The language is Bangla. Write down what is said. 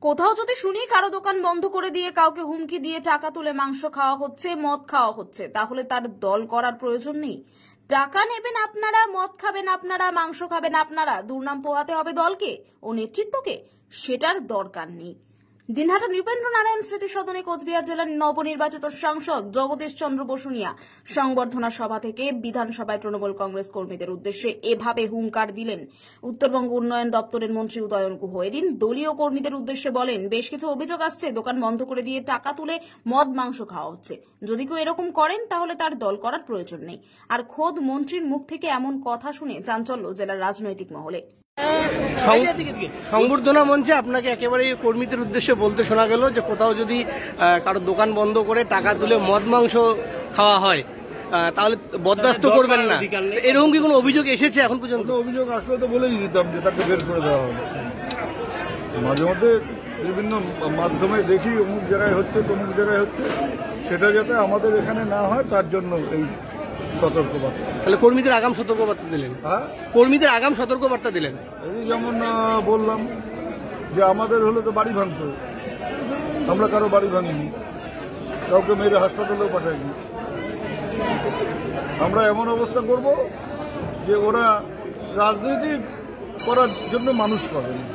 কোথাও যদি শুনি কারো দোকান বন্ধ করে দিয়ে কাউকে হুমকি দিয়ে টাকা তুলে মাংস খাওয়া হচ্ছে, মদ খাওয়া হচ্ছে, তাহলে তার দল করার প্রয়োজন নেই। টাকা নেবেন আপনারা, মদ খাবেন আপনারা, মাংস খাবেন আপনারা, দুর্নাম পোহাতে হবে দলকে ও নেতৃত্বকে, সেটার দরকার নেই। দিনহাটা নৃপেন্দ্র নারায়ণ স্মৃতি সদনে কোচবিহার জেলার নবনির্বাচিত সাংসদ জগদীশ চন্দ্র বসুনিয়া সংবর্ধনা সভা থেকে বিধানসভায় তৃণমূল কংগ্রেস কর্মীদের উদ্দেশ্যে এভাবে হুঙ্কার দিলেন। উত্তরবঙ্গ উন্নয়ন দপ্তরের মন্ত্রী উদয়ন গুহ এদিন দলীয় কর্মীদের উদ্দেশ্যে বলেন, বেশ কিছু অভিযোগ আসছে দোকান বন্ধ করে দিয়ে টাকা তুলে মদ মাংস খাওয়া হচ্ছে। যদি কেউ এরকম করেন তাহলে তার দল করার প্রয়োজন নেই। আর খোদ মন্ত্রীর মুখ থেকে এমন কথা শুনে চাঞ্চল্য জেলার রাজনৈতিক মহলে। সংবর্ধনা মঞ্চে আপনাকে একেবারে কর্মীদের উদ্দেশ্যে বলতে শোনা গেল যে কোথাও যদি কারো দোকান বন্ধ করে টাকা তুলে মদ মাংস খাওয়া হয় তাহলে বরদাস্ত করবেন না। এরকম কি কোনো অভিযোগ এসেছে এখন পর্যন্ত? অভিযোগ আসলে তো বলেই দিতাম যে তাকে বের করে দেওয়া হবে। মাঝে মধ্যে বিভিন্ন মাধ্যমে দেখি অমুক জায়গায় হচ্ছে তমুক জায়গায় হচ্ছে, সেটা যাতে আমাদের এখানে না হয় তার জন্য এই সতর্কবার্তা। তাহলে কর্মীদের আগাম সতর্কবার্তা দিলেন? হ্যাঁ, কর্মীদের আগাম সতর্কবার্তা দিলেন। এই যেমন বললাম যে আমাদের হলে তো বাড়ি ভাঙতো, আমরা কারো বাড়ি ভাঙিনি, কাউকে মেরে হাসপাতালেও পাঠাইনি। আমরা এমন অবস্থা করব যে ওরা রাজনীতি করার জন্য মানুষ পাবে না।